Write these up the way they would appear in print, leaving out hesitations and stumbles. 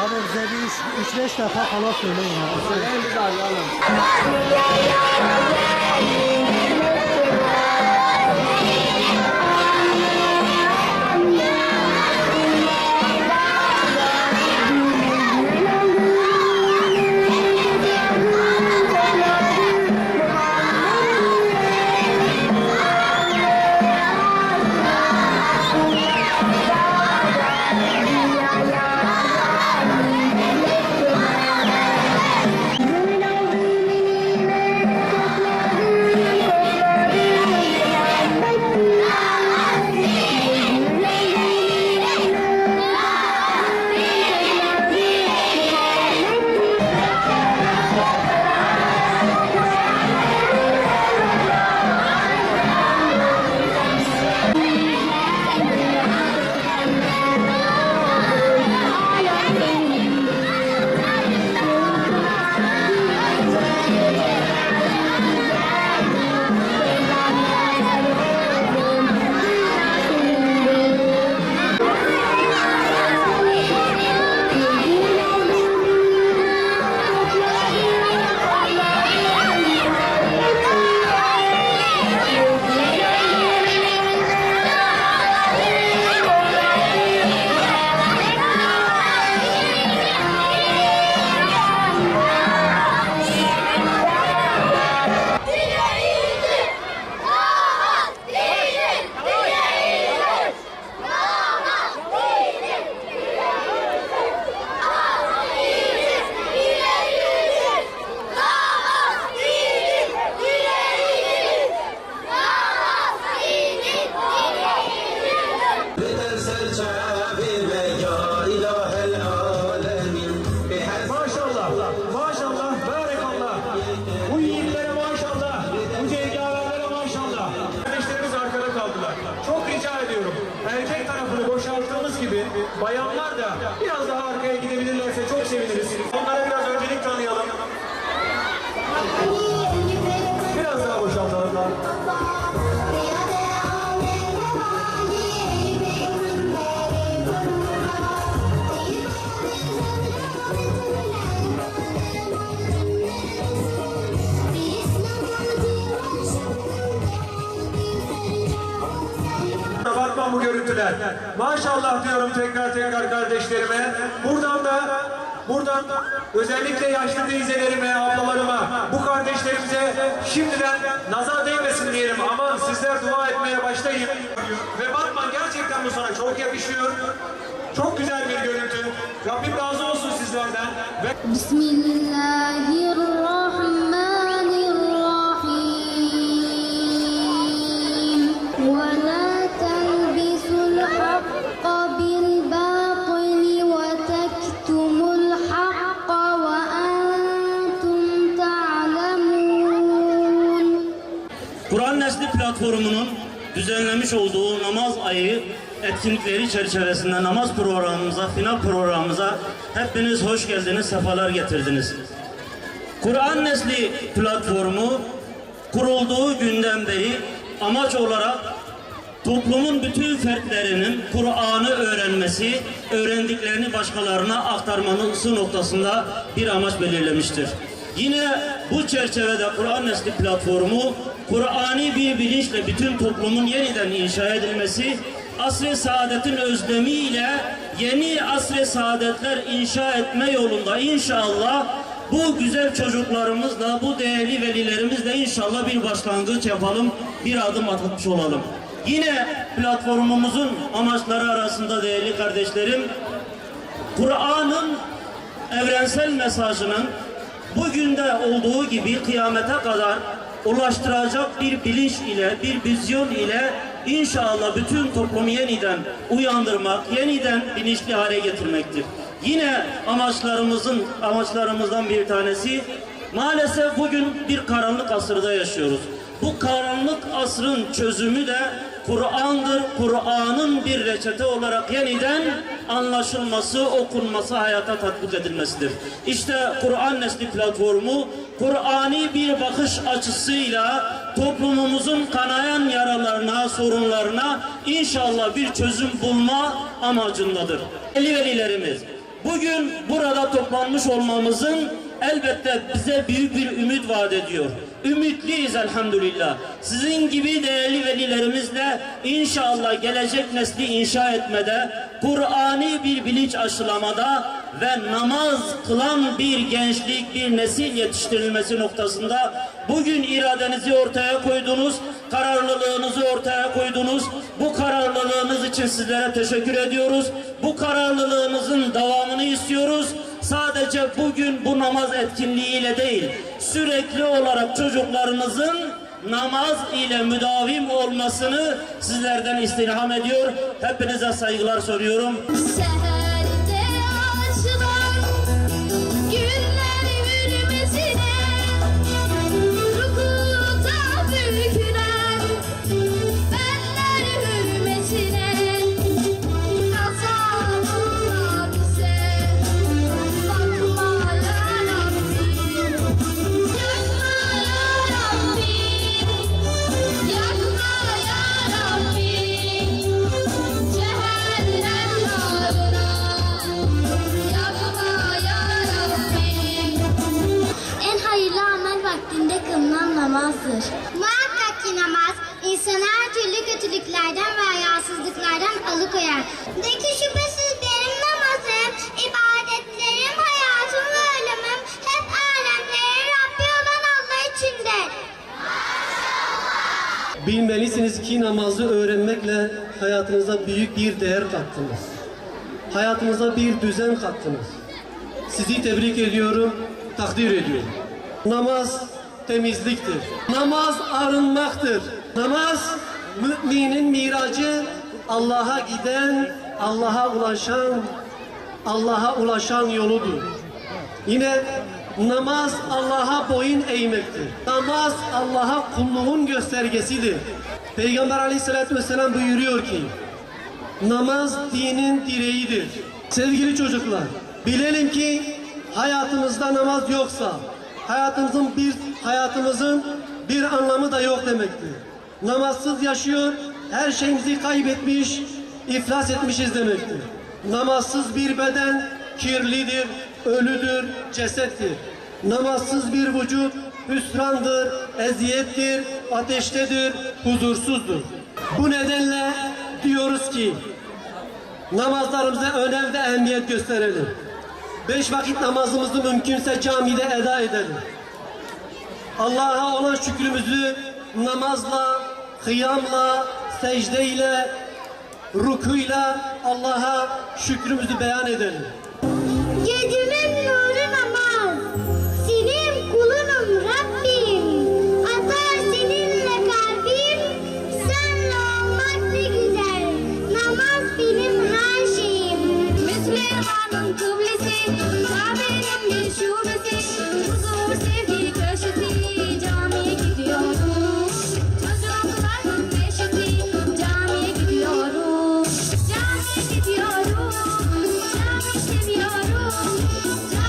Abi bize bir 3-5 defa falan söyleyin abi. Söyleyin biz arayalım. Maşallah, barakallah. Bu yiğitlere maşallah, bu cengaverlere maşallah. Kardeşlerimiz arkada kaldılar. Çok rica ediyorum. Erkek tarafını boşalttığımız gibi bayanlar da biraz daha arkaya gidebilirlerse çok seviniriz. Onlara biraz öncelik tanıyalım. Biraz daha boşaltalım. Bakma bu görüntüler. Maşallah diyorum tekrar kardeşlerime. Buradan da özellikle yaşlı teyzelerime, ablalarıma, bu kardeşlerimize şimdiden nazar değmesin diyelim. Aman sizler dua etmeye başlayın. Ve bakma gerçekten bu sana çok yakışıyor. Çok güzel bir görüntü. Rabbim razı olsun sizlerden. Bismillahirrahmanirrahim. Kur'an Nesli platformunun düzenlemiş olduğu namaz ayı etkinlikleri çerçevesinde namaz programımıza, final programımıza hepiniz hoş geldiniz, sefalar getirdiniz. Kur'an Nesli platformu kurulduğu günden beri amaç olarak toplumun bütün fertlerinin Kur'an'ı öğrenmesi, öğrendiklerini başkalarına aktarması noktasında bir amaç belirlemiştir. Yine bu çerçevede Kur'an Nesli platformu, Kur'ani bir bilinçle bütün toplumun yeniden inşa edilmesi, asr-ı saadetin özlemiyle yeni asr-ı saadetler inşa etme yolunda inşallah bu güzel çocuklarımızla, bu değerli velilerimizle inşallah bir başlangıç yapalım, bir adım atmış olalım. Yine platformumuzun amaçları arasında değerli kardeşlerim, Kur'an'ın evrensel mesajının bugün de olduğu gibi kıyamete kadar ulaştıracak bir bilinç ile, bir vizyon ile inşallah bütün toplumu yeniden uyandırmak, yeniden bilinçli hale getirmektir. Yine amaçlarımızdan bir tanesi, maalesef bugün bir karanlık asırda yaşıyoruz. Bu karanlık asrın çözümü de Kur'an'dır. Kur'an'ın bir reçete olarak yeniden anlaşılması, okunması, hayata tatbik edilmesidir. İşte Kur'an Nesli platformu, Kur'ani bir bakış açısıyla toplumumuzun kanayan yaralarına, sorunlarına inşallah bir çözüm bulma amacındadır. Değerli velilerimiz, bugün burada toplanmış olmamızın elbette bize büyük bir ümit vaat ediyor. Ümitliyiz elhamdülillah. Sizin gibi değerli velilerimizle inşallah gelecek nesli inşa etmede, Kur'ani bir bilinç aşılamada ve namaz kılan bir gençlik, bir nesil yetiştirilmesi noktasında bugün iradenizi ortaya koydunuz, kararlılığınızı ortaya koydunuz. Bu kararlılığınız için sizlere teşekkür ediyoruz. Bu kararlılığınızın devamını istiyoruz. Sadece bugün bu namaz etkinliğiyle değil, sürekli olarak çocuklarınızın namaz ile müdavim olmasını sizlerden istirham ediyor. Hepinize saygılar soruyorum. Seherde açılan güller hürmetine, rukuda bükülen benler hürmetine, azabına bize bakma ya Rabbi, yakma ya Rabbi, yakma ya Rabbi, cehennem narına yakma ya Rabbi. En hayırlı amel vaktinde kılınan namazdır. Muhakkak ki namaz insanı her türlü kötülüklerden ve hayasızlıklardan alıkoyar. De ki şüphesiz benim namazım, ibadetlerim, hayatım ve ölümüm hep alemlerin Rabbi olan Allah içindir. Bilmelisiniz ki namazı öğrenmekle hayatınıza büyük bir değer kattınız. Hayatınıza bir düzen kattınız. Sizi tebrik ediyorum, takdir ediyorum. Namaz temizliktir. Namaz arınmaktır. Namaz müminin miracı, Allah'a giden, Allah'a ulaşan yoludur. Yine namaz Allah'a boyun eğmektir. Namaz Allah'a kulluğun göstergesidir. Peygamber Aleyhisselatü Vesselam buyuruyor ki, namaz dinin direğidir. Sevgili çocuklar, bilelim ki hayatımızda namaz yoksa hayatımızın bir anlamı da yok demektir. Namazsız yaşıyor, her şeyimizi kaybetmiş, iflas etmişiz demektir. Namazsız bir beden kirlidir, ölüdür, cesettir. Namazsız bir vücut hüsrandır, eziyettir, ateştedir, huzursuzdur. Bu nedenle diyoruz ki namazlarımıza önem ve ehemmiyet gösterelim. 5 vakit namazımızı mümkünse camide eda edelim. Allah'a olan şükrümüzü namazla, kıyamla, secdeyle, rukuyla Allah'a şükrümüzü beyan edelim. Gecemin nuru namaz, senin kulunum Rabbim. Atar seninle kalbim, senle olmak ne güzel. Namaz benim her şeyim. Müslümanın kıblesi, Kabe'nin bir şubesi. Huzur sevgi köşesi, camiye gidiyorum. Çocukların neşesi, camiye gidiyorum. Camiye gidiyorum. Cami seviyorum.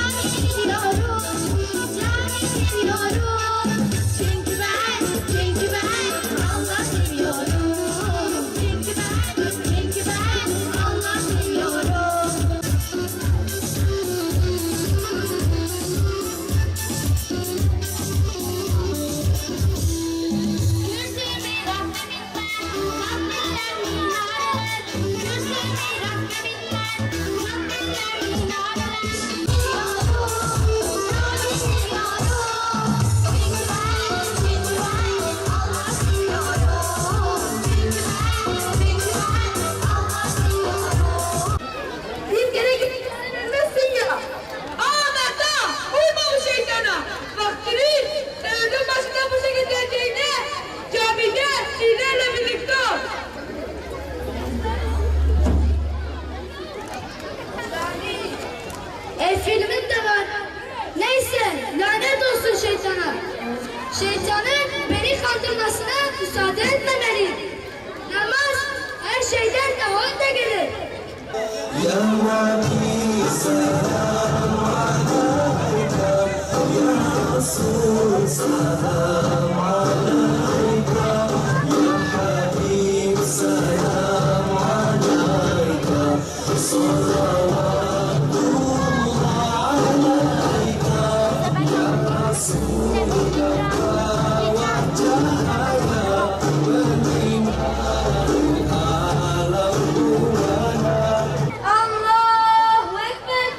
Allahu Ekber.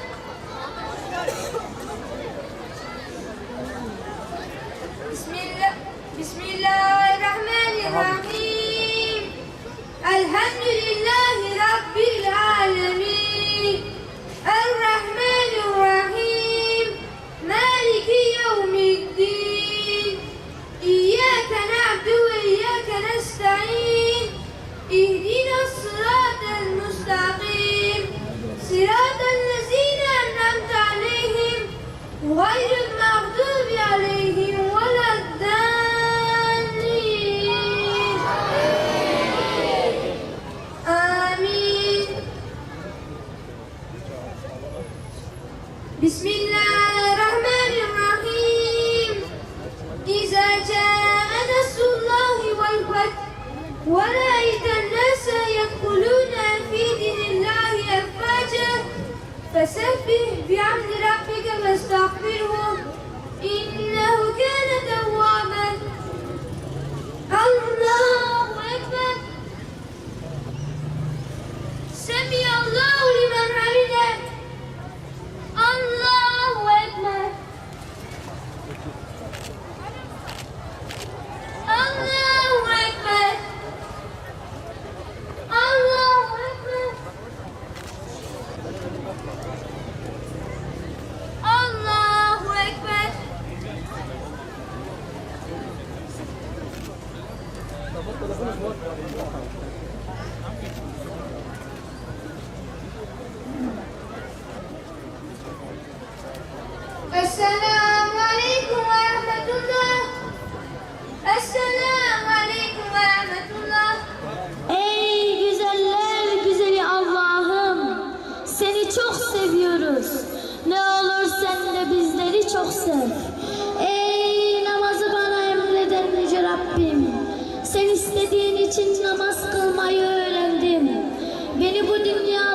Bismillahirrahmanirrahim. Elhamdülillahi Rabbil alemin. Errahmanirrahim. Maliki yevmiddin. İyyâke na'budu ve iyyâke nesta'in. İhdina sıratel müstakim. Sıratel lezîne en'amte aleyhim. Gayril mağdubi aleyhim veleddâllîn. Amin. Bismillahirrahmanirrahim. İzâ câe nasrullâhi vel feth ve ra'eyten nâse yedhulûne fî dinillâhi effâce fesebbih bihamdi rabbike vestağfirhu innehu kâne tevvâben. Allahu Ekber. Semiyallahu limen hamide. Allahu Ekber. Allahu Ekber. Allahu Ekber. Allahu Ekber. Esselamu Aleyküm ve Rahmetullah. Esselamu Aleyküm ve Rahmetullah. Ey güzeller güzeli Allah'ım, seni çok seviyoruz. Ne olur sen de bizleri çok sev. Ey namazı bana emreden Yüce Rabbim, sen istediğin için namaz kılmayı öğrendim. Beni bu dünya